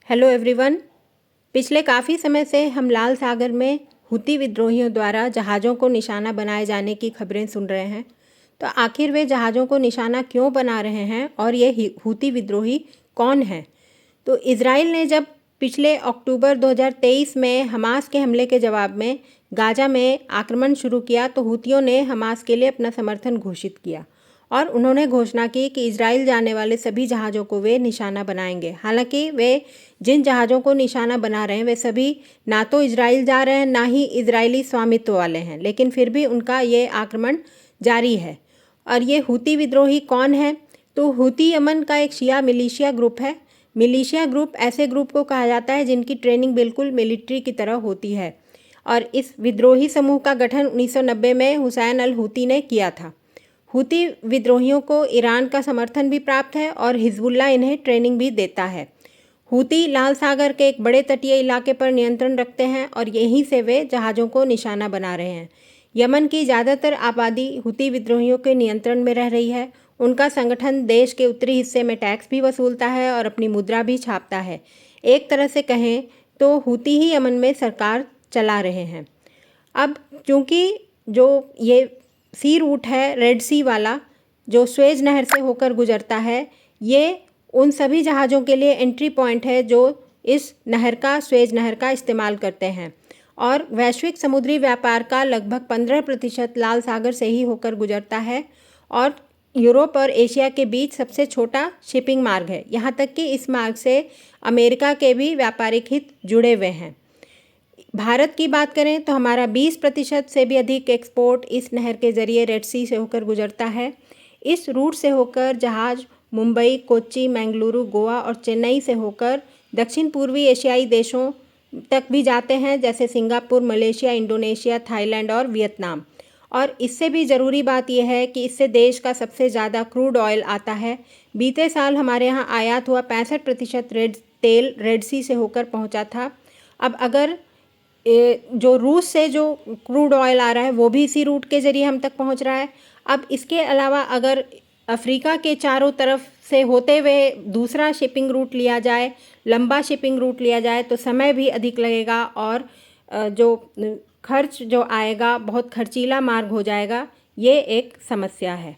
Hello everyone. पिछले काफ़ी समय से हम लाल सागर में हूती विद्रोहियों द्वारा जहाज़ों को निशाना बनाए जाने की खबरें सुन रहे हैं। तो आखिर वे जहाज़ों को निशाना क्यों बना रहे हैं और ये हूती विद्रोही कौन हैं? तो इज़राइल ने जब पिछले अक्टूबर 2023 में हमास के हमले के जवाब में गाज़ा में आक्रमण शुरू किया तो हूतियों ने हमास के लिए अपना समर्थन घोषित किया और उन्होंने घोषणा की कि इज़राइल जाने वाले सभी जहाज़ों को वे निशाना बनाएंगे। हालांकि वे जिन जहाज़ों को निशाना बना रहे हैं वे सभी ना तो इज़राइल जा रहे हैं ना ही इज़राइली स्वामित्व वाले हैं, लेकिन फिर भी उनका ये आक्रमण जारी है। और ये हूती विद्रोही कौन है? तो हूती यमन का एक शिया मिलिशिया ग्रुप है। मिलिशिया ग्रुप ऐसे ग्रुप को कहा जाता है जिनकी ट्रेनिंग बिल्कुल मिलिट्री की तरह होती है और इस विद्रोही समूह का गठन 1990 में हुसैन अल हूती ने किया था। हूती विद्रोहियों को ईरान का समर्थन भी प्राप्त है और हिजबुल्लाह इन्हें ट्रेनिंग भी देता है। हूती लाल सागर के एक बड़े तटीय इलाके पर नियंत्रण रखते हैं और यहीं से वे जहाज़ों को निशाना बना रहे हैं। यमन की ज़्यादातर आबादी हूती विद्रोहियों के नियंत्रण में रह रही है। उनका संगठन देश के उत्तरी हिस्से में टैक्स भी वसूलता है और अपनी मुद्रा भी छापता है। एक तरह से कहें तो हूती ही यमन में सरकार चला रहे हैं। अब चूँकि जो ये सी रूट है रेड सी वाला जो स्वेज नहर से होकर गुजरता है, ये उन सभी जहाज़ों के लिए एंट्री पॉइंट है जो इस नहर का स्वेज नहर का इस्तेमाल करते हैं और वैश्विक समुद्री व्यापार का लगभग 15% लाल सागर से ही होकर गुजरता है और यूरोप और एशिया के बीच सबसे छोटा शिपिंग मार्ग है। यहाँ तक कि इस मार्ग से अमेरिका के भी व्यापारिक हित जुड़े हुए हैं। भारत की बात करें तो हमारा 20% से भी अधिक एक्सपोर्ट इस नहर के ज़रिए रेड सी से होकर गुजरता है। इस रूट से होकर जहाज़ मुंबई, कोच्चि, बेंगलुरु, गोवा और चेन्नई से होकर दक्षिण पूर्वी एशियाई देशों तक भी जाते हैं, जैसे सिंगापुर, मलेशिया, इंडोनेशिया, थाईलैंड और वियतनाम। और इससे भी ज़रूरी बात यह है कि इससे देश का सबसे ज़्यादा क्रूड ऑयल आता है। बीते साल हमारे यहाँ आयात हुआ 65% तेल रेड सी से होकर पहुँचा था। अब अगर जो रूस से जो क्रूड ऑयल आ रहा है वो भी इसी रूट के ज़रिए हम तक पहुंच रहा है। अब इसके अलावा अगर अफ्रीका के चारों तरफ से होते हुए दूसरा शिपिंग रूट लिया जाए, लंबा शिपिंग रूट लिया जाए, तो समय भी अधिक लगेगा और जो खर्च जो आएगा बहुत खर्चीला मार्ग हो जाएगा। ये एक समस्या है।